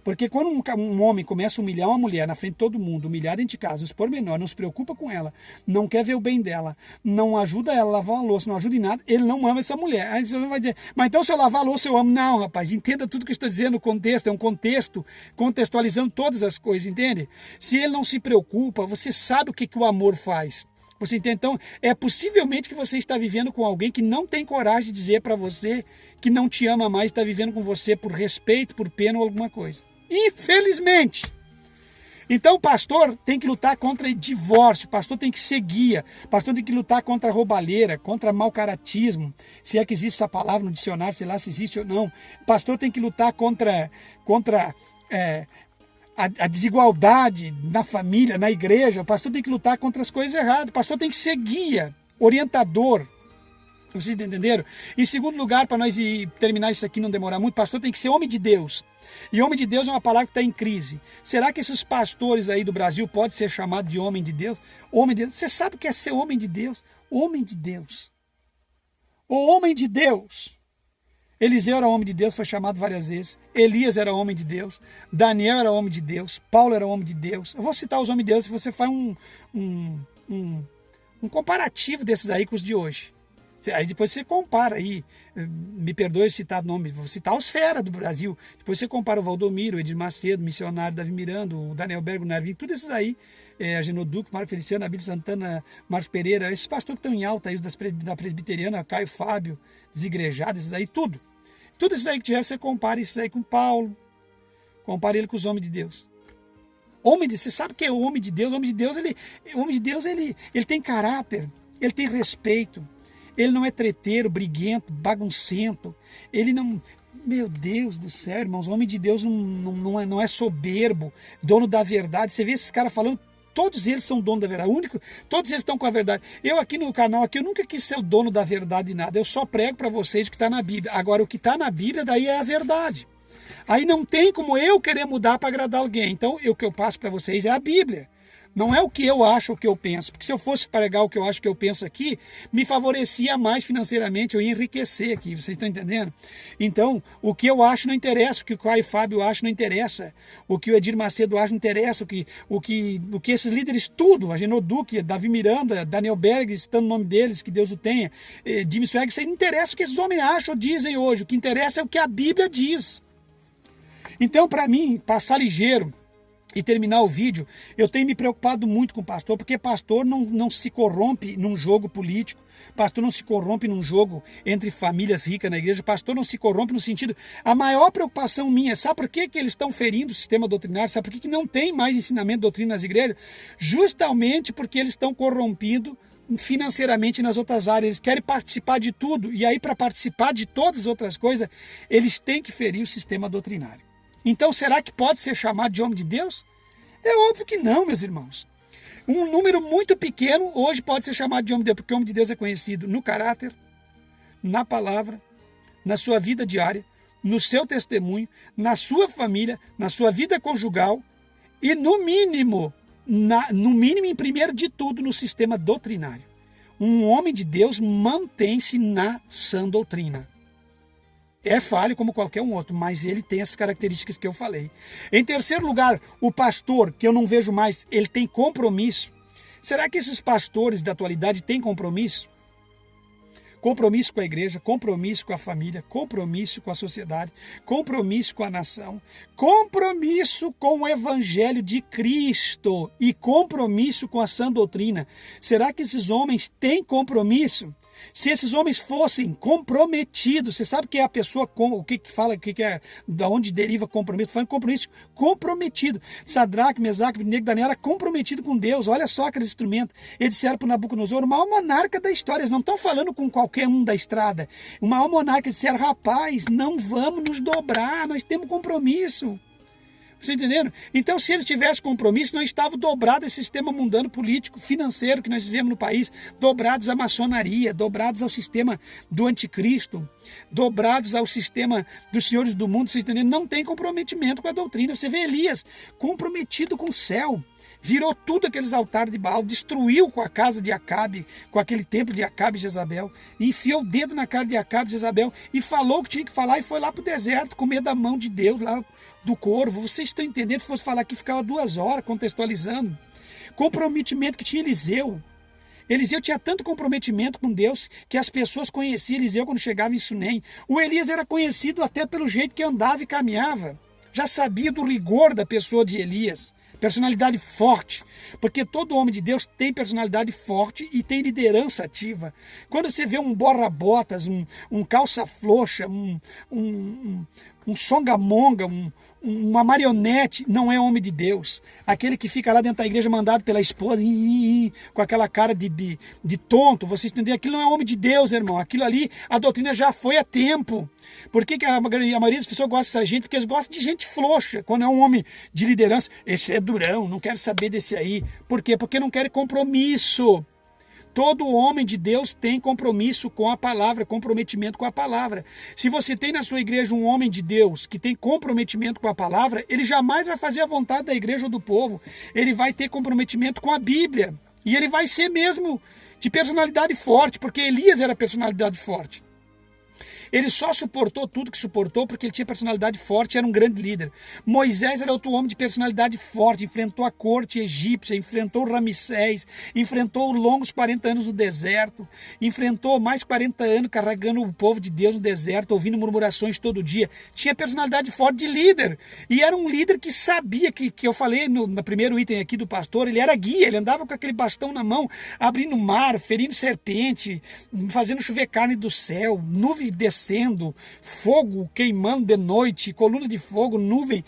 Porque quando um homem começa a humilhar uma mulher na frente de todo mundo, humilhar dentro de casa, os pormenores, não se preocupa com ela, não quer ver o bem dela, não ajuda ela a lavar uma louça, não ajuda em nada, ele não ama essa mulher. Aí você vai dizer, mas então se eu lavar a louça eu amo? Não, rapaz, entenda tudo que eu estou dizendo, o contexto, é um contexto, contextualizando todas as coisas, entende? Se ele não se preocupa, você sabe o que o amor faz. Você entende? Então, é possivelmente que você está vivendo com alguém que não tem coragem de dizer para você que não te ama mais, está vivendo com você por respeito, por pena ou alguma coisa. Infelizmente. Então o pastor tem que lutar contra divórcio, o pastor tem que ser guia, o pastor tem que lutar contra roubalheira, contra mau-caratismo, se é que existe essa palavra no dicionário, sei lá se existe ou não. O pastor tem que lutar contra a desigualdade na família, na igreja, o pastor tem que lutar contra as coisas erradas, o pastor tem que ser guia, orientador. Vocês entenderam? Em segundo lugar, para nós terminar isso aqui, não demorar muito, o pastor tem que ser homem de Deus. E homem de Deus é uma palavra que está em crise. Será que esses pastores aí do Brasil podem ser chamados de homem de Deus? Homem de Deus. Você sabe o que é ser homem de Deus? Homem de Deus. O homem de Deus. Eliseu era homem de Deus, foi chamado várias vezes. Elias era homem de Deus. Daniel era homem de Deus. Paulo era homem de Deus. Eu vou citar os homens de Deus se você faz um comparativo desses aí com os de hoje. Aí depois você compara aí, me perdoe citar nome, vou citar os fera do Brasil. Depois você compara o Valdomiro, o Edir Macedo, o missionário Davi Miranda, o Daniel Bergo, o Narvinho, todos esses aí, a Genoduque, Marco Feliciano, Abílio Santana, Marcos Pereira, esses pastores que estão em alta aí, da presbiteriana, Caio Fábio, Desigrejado, esses aí, tudo. Tudo esses aí que tiver, você compara esses aí com Paulo, compara ele com os homens de Deus. Você sabe que é o homem de Deus? O homem de Deus, ele tem caráter, ele tem respeito. Ele não é treteiro, briguento, baguncento. Ele não... Meu Deus do céu, irmãos, o homem de Deus não é soberbo, dono da verdade. Você vê esses caras falando, todos eles são dono da verdade. Todos eles estão com a verdade. Eu aqui no canal, eu nunca quis ser o dono da verdade de nada. Eu só prego para vocês o que está na Bíblia. Agora, o que está na Bíblia, daí é a verdade. Aí não tem como eu querer mudar para agradar alguém. Então, o que eu passo para vocês é a Bíblia. Não é o que eu acho, o que eu penso. Porque se eu fosse pregar o que eu acho, o que eu penso aqui, me favorecia mais financeiramente, eu ia enriquecer aqui, vocês estão entendendo? Então, o que eu acho não interessa, o que o Caio Fábio acha não interessa, o que o Edir Macedo acha não interessa, o que esses líderes tudo, Agenor Duque, Davi Miranda, Daniel Berg, citando o nome deles, que Deus o tenha, Jimmy Swagg, isso aí não interessa o que esses homens acham ou dizem hoje, o que interessa é o que a Bíblia diz. Então, para mim, passar ligeiro e terminar o vídeo, eu tenho me preocupado muito com o pastor, porque pastor não se corrompe num jogo político, pastor não se corrompe num jogo entre famílias ricas na igreja, pastor não se corrompe no sentido... A maior preocupação minha, sabe por que eles estão ferindo o sistema doutrinário? Sabe por que não tem mais ensinamento de doutrina nas igrejas? Justamente porque eles estão corrompidos financeiramente nas outras áreas, eles querem participar de tudo, e aí para participar de todas as outras coisas, eles têm que ferir o sistema doutrinário. Então, será que pode ser chamado de homem de Deus? É óbvio que não, meus irmãos. Um número muito pequeno hoje pode ser chamado de homem de Deus, porque o homem de Deus é conhecido no caráter, na palavra, na sua vida diária, no seu testemunho, na sua família, na sua vida conjugal e, no mínimo, em primeiro de tudo, no sistema doutrinário. Um homem de Deus mantém-se na sã doutrina. É falho como qualquer um outro, mas ele tem essas características que eu falei. Em terceiro lugar, o pastor, que eu não vejo mais, ele tem compromisso. Será que esses pastores da atualidade têm compromisso? Compromisso com a igreja, compromisso com a família, compromisso com a sociedade, compromisso com a nação, compromisso com o evangelho de Cristo e compromisso com a sã doutrina. Será que esses homens têm compromisso? Se esses homens fossem comprometidos, você sabe que é a pessoa, o que fala, da onde deriva compromisso? Falando compromisso, comprometido. Sadraque, Mesaque, Abednego, Daniel era comprometido com Deus. Olha só aqueles instrumentos. Eles disseram para o Nabucodonosor, o maior monarca da história. Eles não estão falando com qualquer um da estrada. O maior monarca, eles disseram, rapaz, não vamos nos dobrar, nós temos compromisso. Vocês entenderam? Então, se eles tivessem compromisso, não estava dobrado esse sistema mundano político, financeiro que nós vivemos no país, dobrados à maçonaria, dobrados ao sistema do anticristo, dobrados ao sistema dos senhores do mundo, vocês entenderam? Não tem comprometimento com a doutrina. Você vê Elias comprometido com o céu, virou tudo aqueles altares de Baal, destruiu com a casa de Acabe, com aquele templo de Acabe e Jezabel, enfiou o dedo na cara de Acabe e Jezabel e falou o que tinha que falar e foi lá para o deserto, com medo da mão de Deus, lá do corvo. Vocês estão entendendo? Se fosse falar aqui, ficava 2 horas contextualizando. Comprometimento que tinha Eliseu. Eliseu tinha tanto comprometimento com Deus que as pessoas conheciam Eliseu quando chegava em Sunem. O Elias era conhecido até pelo jeito que andava e caminhava. Já sabia do rigor da pessoa de Elias. Personalidade forte, porque todo homem de Deus tem personalidade forte e tem liderança ativa. Quando você vê um borra-botas, um calça-floxa, um songamonga, uma marionete, não é homem de Deus. Aquele que fica lá dentro da igreja mandado pela esposa, com aquela cara de tonto, vocês entenderam? Aquilo não é homem de Deus, irmão. Aquilo ali, a doutrina já foi a tempo. Por que a maioria das pessoas gosta dessa gente? Porque eles gostam de gente frouxa. Quando é um homem de liderança, esse é durão, não quero saber desse aí. Por quê? Porque não quer compromisso. Todo homem de Deus tem compromisso com a palavra, comprometimento com a palavra. Se você tem na sua igreja um homem de Deus que tem comprometimento com a palavra, ele jamais vai fazer a vontade da igreja ou do povo. Ele vai ter comprometimento com a Bíblia. E ele vai ser mesmo de personalidade forte, porque Elias era personalidade forte. Ele só suportou tudo que suportou porque ele tinha personalidade forte e era um grande líder. Moisés era outro homem de personalidade forte, enfrentou a corte egípcia, enfrentou Ramsés, enfrentou longos 40 anos no deserto, enfrentou mais 40 anos carregando o povo de Deus no deserto, ouvindo murmurações todo dia. Tinha personalidade forte de líder. E era um líder que sabia, que eu falei no primeiro item aqui do pastor, ele era guia, ele andava com aquele bastão na mão, abrindo mar, ferindo serpente, fazendo chover carne do céu, nuvem descendo, fogo queimando de noite, coluna de fogo, nuvem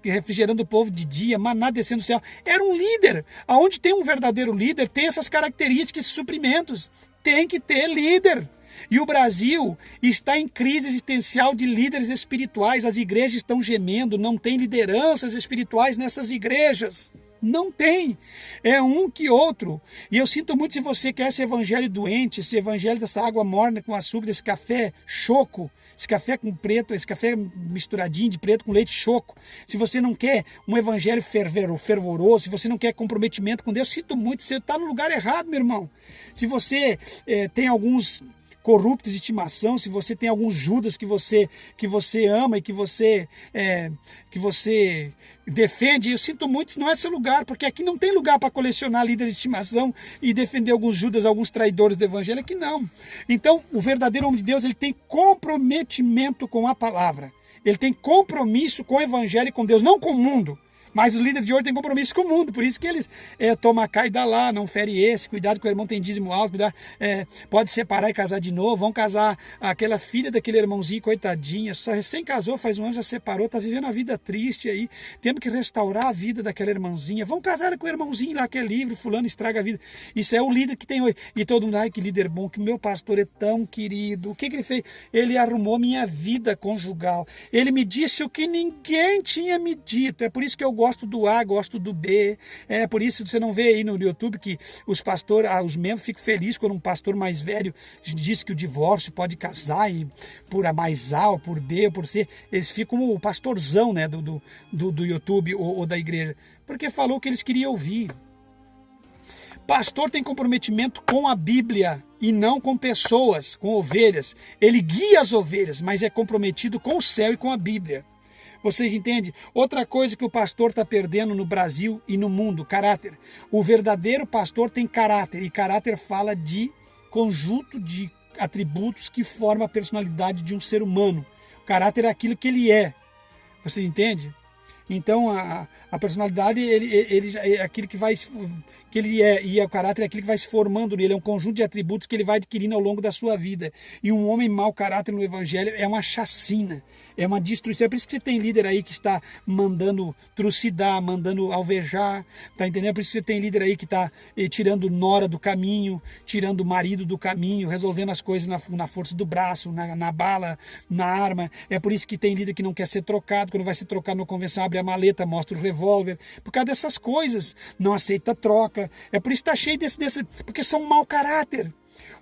refrigerando o povo de dia, maná descendo do céu. Era um líder. Aonde tem um verdadeiro líder, tem essas características e suprimentos. Tem que ter líder. E o Brasil está em crise existencial de líderes espirituais. As igrejas estão gemendo, não tem lideranças espirituais nessas igrejas. Não tem. É um que outro. E eu sinto muito se você quer esse evangelho doente, esse evangelho dessa água morna com açúcar, desse café choco, esse café com preto, esse café misturadinho de preto com leite choco. Se você não quer um evangelho fervoroso, se você não quer comprometimento com Deus, sinto muito, você está no lugar errado, meu irmão. Se você tem alguns corruptos de estimação, se você tem alguns Judas que você ama e que você defende, eu sinto muito, isso não é seu lugar, porque aqui não tem lugar para colecionar líderes de estimação e defender alguns Judas, alguns traidores do evangelho, aqui não. Então, o verdadeiro homem de Deus, ele tem comprometimento com a palavra, ele tem compromisso com o evangelho e com Deus, não com o mundo. Mas os líderes de hoje têm compromisso com o mundo, por isso que eles toma cá e dá lá, não fere esse, cuidado que o irmão tem dízimo alto, pode separar e casar de novo, vão casar aquela filha daquele irmãozinho, coitadinha, só recém casou, faz um ano, já separou, tá vivendo a vida triste aí, temos que restaurar a vida daquela irmãzinha, vão casar com o irmãozinho lá que é livre, fulano estraga a vida, isso é o líder que tem hoje, e todo mundo, ai que líder bom, que meu pastor é tão querido, o que ele fez? Ele arrumou minha vida conjugal, ele me disse o que ninguém tinha me dito, é por isso que eu gosto do A, gosto do B, por isso você não vê aí no YouTube que os pastores, os membros ficam felizes quando um pastor mais velho diz que o divórcio pode casar e por A mais A, ou por B, ou por C, eles ficam como o pastorzão, né, do YouTube ou da igreja, porque falou o que eles queriam ouvir. Pastor tem comprometimento com a Bíblia e não com pessoas, com ovelhas. Ele guia as ovelhas, mas é comprometido com o céu e com a Bíblia. Vocês entendem? Outra coisa que o pastor está perdendo no Brasil e no mundo, caráter. O verdadeiro pastor tem caráter, e caráter fala de conjunto de atributos que formam a personalidade de um ser humano. O caráter é aquilo que ele é. Vocês entendem? Então, a personalidade ele é aquilo que ele é, e o caráter é aquilo que vai se formando nele, é um conjunto de atributos que ele vai adquirindo ao longo da sua vida. E um homem mau caráter no evangelho é uma chacina, é uma destruição. É por isso que você tem líder aí que está mandando trucidar, mandando alvejar, tá entendendo? É por isso que você tem líder aí que está tirando nora do caminho, tirando o marido do caminho, resolvendo as coisas na força do braço, na bala, na arma. É por isso que tem líder que não quer ser trocado, quando vai ser trocado na convenção, abre a maleta, mostra o revólver, por causa dessas coisas, não aceita troca. É por isso que está cheio desse, porque são mau caráter.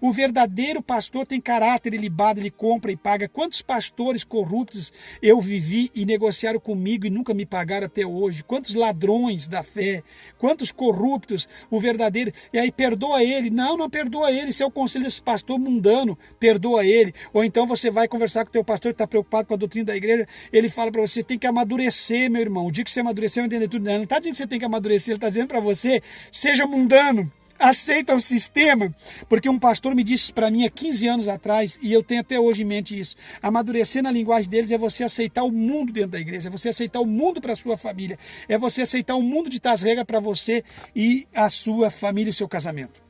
O verdadeiro pastor tem caráter ilibado, ele compra e paga. Quantos pastores corruptos eu vivi e negociaram comigo e nunca me pagaram até hoje? Quantos ladrões da fé? Quantos corruptos? O verdadeiro... E aí perdoa ele. Não perdoa ele. Se é o conselho desse pastor mundano, perdoa ele. Ou então você vai conversar com o teu pastor que está preocupado com a doutrina da igreja, ele fala para você, tem que amadurecer, meu irmão. O dia que você amadurecer, vai entender tudo. Não, ele não está dizendo que você tem que amadurecer, ele está dizendo para você, seja mundano. Aceita o sistema, porque um pastor me disse para mim há 15 anos atrás, e eu tenho até hoje em mente isso, amadurecer na linguagem deles é você aceitar o mundo dentro da igreja, é você aceitar o mundo para a sua família, é você aceitar o mundo de as regras para você e a sua família e o seu casamento.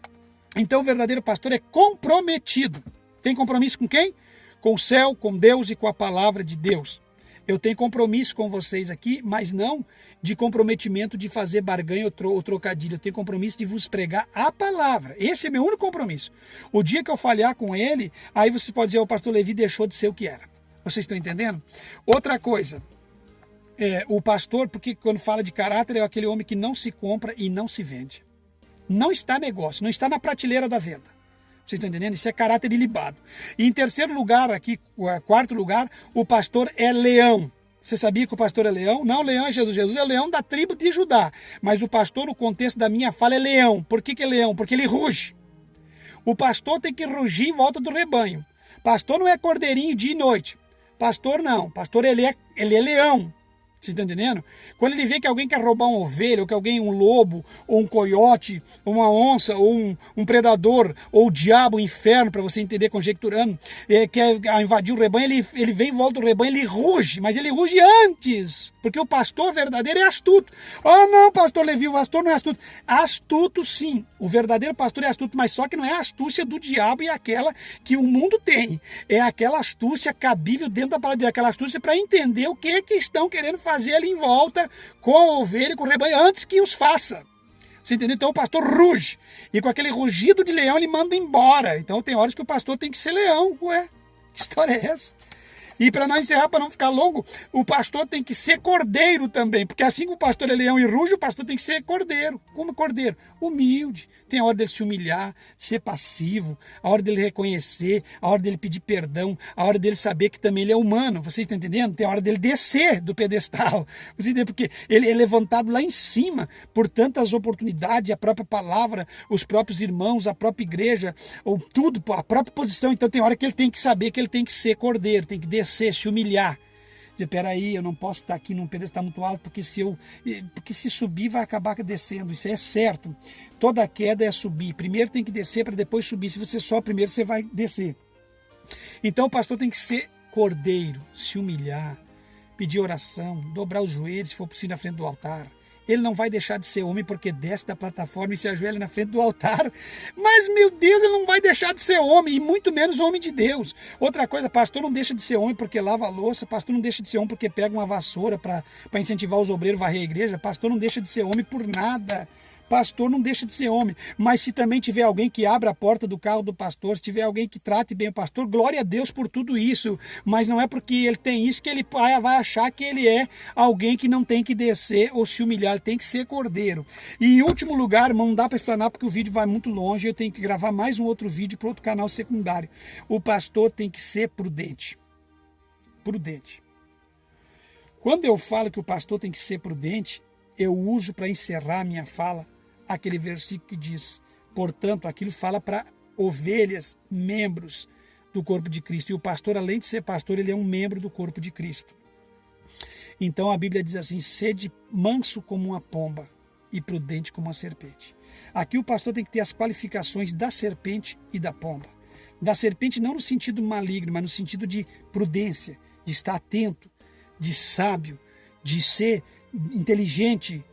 Então o verdadeiro pastor é comprometido. Tem compromisso com quem? Com o céu, com Deus e com a palavra de Deus. Eu tenho compromisso com vocês aqui, mas não de comprometimento de fazer barganha ou trocadilho. Eu tenho compromisso de vos pregar a palavra. Esse é meu único compromisso. O dia que eu falhar com ele, aí você pode dizer, o pastor Levi deixou de ser o que era. Vocês estão entendendo? Outra coisa, o pastor, porque quando fala de caráter, é aquele homem que não se compra e não se vende. Não está negócio, não está na prateleira da venda. Vocês estão entendendo? Isso é caráter ilibado. E em terceiro lugar, aqui, quarto lugar, o pastor é leão. Você sabia que o pastor é leão? Não, leão é Jesus. Jesus é leão da tribo de Judá. Mas o pastor, no contexto da minha fala, é leão. Por que é leão? Porque ele ruge. O pastor tem que rugir em volta do rebanho. Pastor não é cordeirinho dia e noite. Pastor não. Pastor ele é leão. Vocês estão entendendo? Quando ele vê que alguém quer roubar uma ovelha, ou que alguém, um lobo, ou um coiote, ou uma onça, ou um predador, ou o diabo, o inferno, para você entender conjecturando, quer invadir o rebanho, ele vem em volta do rebanho, ele ruge, mas ele ruge antes, porque o pastor verdadeiro é astuto. Oh não, pastor Levi, o pastor não é astuto. Astuto sim, o verdadeiro pastor é astuto, mas só que não é a astúcia do diabo e aquela que o mundo tem. É aquela astúcia cabível dentro da palavra, aquela astúcia para entender o que estão querendo fazer ali em volta com a ovelha e com o rebanho antes que os faça. Você entendeu? Então o pastor ruge. E com aquele rugido de leão ele manda embora. Então tem horas que o pastor tem que ser leão. Ué, que história é essa? E para não encerrar, para não ficar longo, o pastor tem que ser cordeiro também, porque assim como o pastor é leão e ruge, o pastor tem que ser cordeiro. Como cordeiro? Humilde. Tem a hora dele se humilhar, ser passivo, a hora dele reconhecer, a hora dele pedir perdão, a hora dele saber que também ele é humano. Vocês estão entendendo? Tem a hora dele descer do pedestal. Vocês entendem? Porque ele é levantado lá em cima por tantas oportunidades, a própria palavra, os próprios irmãos, a própria igreja, ou tudo, a própria posição. Então tem hora que ele tem que saber que ele tem que ser cordeiro, tem que descer, se humilhar. Dizer, peraí, eu não posso estar aqui num pedestal muito alto, porque se subir vai acabar descendo. Isso é certo. Toda queda é subir. Primeiro tem que descer para depois subir. Se você sobe primeiro, você vai descer. Então o pastor tem que ser cordeiro, se humilhar, pedir oração, dobrar os joelhos, se for possível, na frente do altar. Ele não vai deixar de ser homem porque desce da plataforma e se ajoelha na frente do altar. Mas, meu Deus, ele não vai deixar de ser homem, e muito menos homem de Deus. Outra coisa, pastor não deixa de ser homem porque lava a louça, pastor não deixa de ser homem porque pega uma vassoura para incentivar os obreiros a varrer a igreja, pastor não deixa de ser homem por nada. Pastor não deixa de ser homem, mas se também tiver alguém que abra a porta do carro do pastor, se tiver alguém que trate bem o pastor, glória a Deus por tudo isso, mas não é porque ele tem isso que ele vai achar que ele é alguém que não tem que descer ou se humilhar, ele tem que ser cordeiro. E em último lugar, irmão, não dá para explanar porque o vídeo vai muito longe, eu tenho que gravar mais um outro vídeo para outro canal secundário. O pastor tem que ser prudente. Prudente. Quando eu falo que o pastor tem que ser prudente, eu uso para encerrar a minha fala aquele versículo que diz, portanto, aquilo fala para ovelhas, membros do corpo de Cristo. E o pastor, além de ser pastor, ele é um membro do corpo de Cristo. Então a Bíblia diz assim, sede manso como uma pomba e prudente como uma serpente. Aqui o pastor tem que ter as qualificações da serpente e da pomba. Da serpente não no sentido maligno, mas no sentido de prudência, de estar atento, de sábio, de ser inteligente.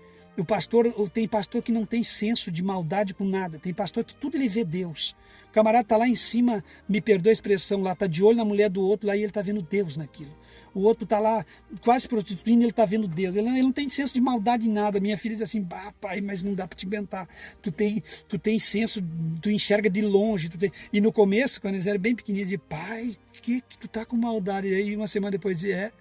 Tem pastor que não tem senso de maldade com nada. Tem pastor que tudo ele vê Deus. O camarada está lá em cima, me perdoa a expressão, lá está de olho na mulher do outro, lá e ele está vendo Deus naquilo. O outro está lá quase prostituindo, ele está vendo Deus. Ele não tem senso de maldade em nada. Minha filha diz assim, bah, pai, mas não dá para te inventar. Tu tem senso, tu enxerga de longe. E no começo, quando eles eram bem pequenininhos, dizia, pai, que tu tá com maldade? E aí uma semana depois dizia,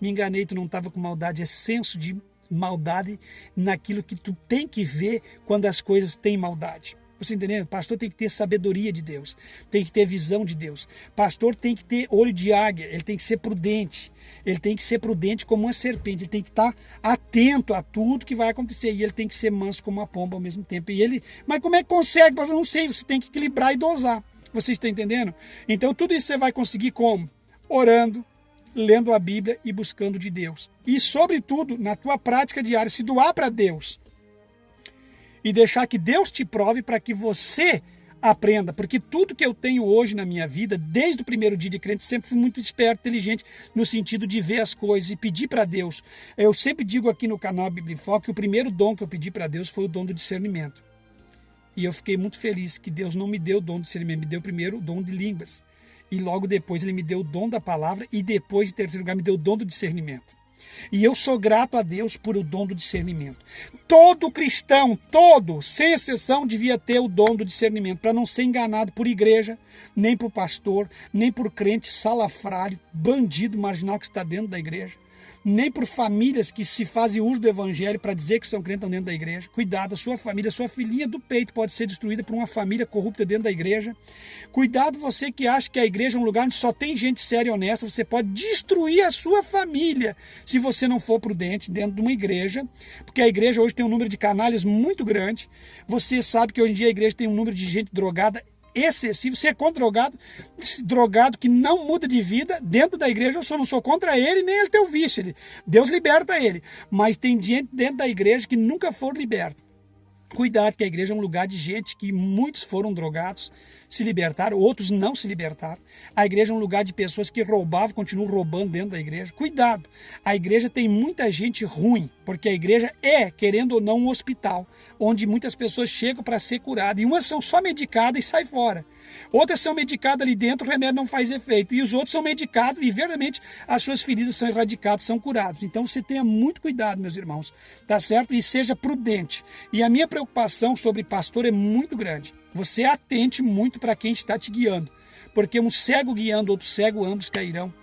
me enganei, tu não estava com maldade, é senso de maldade naquilo que tu tem que ver quando as coisas têm maldade. Você entendeu? Pastor tem que ter sabedoria de Deus, tem que ter visão de Deus. Pastor tem que ter olho de águia, ele tem que ser prudente. Ele tem que ser prudente como uma serpente, ele tem que estar atento a tudo que vai acontecer. E ele tem que ser manso como uma pomba ao mesmo tempo. Mas como é que consegue? Eu não sei, você tem que equilibrar e dosar. Vocês estão entendendo? Então tudo isso você vai conseguir como? Orando, lendo a Bíblia e buscando de Deus. E, sobretudo, na tua prática diária, se doar para Deus. E deixar que Deus te prove para que você aprenda. Porque tudo que eu tenho hoje na minha vida, desde o primeiro dia de crente, sempre fui muito esperto, inteligente, no sentido de ver as coisas e pedir para Deus. Eu sempre digo aqui no canal Bíblia em Foco que o primeiro dom que eu pedi para Deus foi o dom do discernimento. E eu fiquei muito feliz que Deus não me deu o dom do discernimento, me deu primeiro o dom de línguas. E logo depois ele me deu o dom da palavra e depois, em terceiro lugar, me deu o dom do discernimento. E eu sou grato a Deus por o dom do discernimento. Todo cristão, sem exceção, devia ter o dom do discernimento, para não ser enganado por igreja, nem por pastor, nem por crente salafrário, bandido, marginal que está dentro da igreja, nem por famílias que se fazem uso do evangelho para dizer que são crentes dentro da igreja. Cuidado, a sua família, a sua filhinha do peito pode ser destruída por uma família corrupta dentro da igreja. Cuidado você que acha que a igreja é um lugar onde só tem gente séria e honesta, você pode destruir a sua família se você não for prudente dentro de uma igreja, porque a igreja hoje tem um número de canalhas muito grande. Você sabe que hoje em dia a igreja tem um número de gente drogada excessivo. Você é contra drogado que não muda de vida dentro da igreja. Eu só não sou contra ele, nem ele ter o vício. Deus liberta ele. Mas tem gente dentro da igreja que nunca foram libertos. Cuidado, que a igreja é um lugar de gente que muitos foram drogados, se libertaram, outros não se libertaram. A igreja é um lugar de pessoas que roubavam, continuam roubando dentro da igreja. Cuidado, a igreja tem muita gente ruim, porque a igreja é, querendo ou não, um hospital, onde muitas pessoas chegam para ser curadas, e umas são só medicadas e saem fora. Outras são medicadas ali dentro, o remédio não faz efeito. E os outros são medicados e verdadeiramente as suas feridas são erradicadas, são curados. Então você tenha muito cuidado, meus irmãos, tá certo? E seja prudente. E a minha preocupação sobre pastor é muito grande. Você atente muito para quem está te guiando. Porque um cego guiando outro cego, ambos cairão.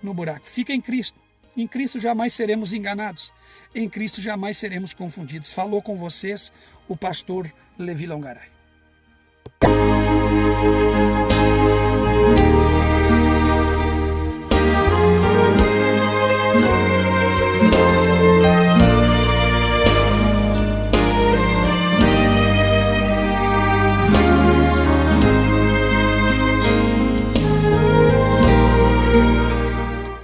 no buraco. Fica em Cristo. Em Cristo jamais seremos enganados. Em Cristo jamais seremos confundidos. Falou com vocês o pastor Levi Longaray.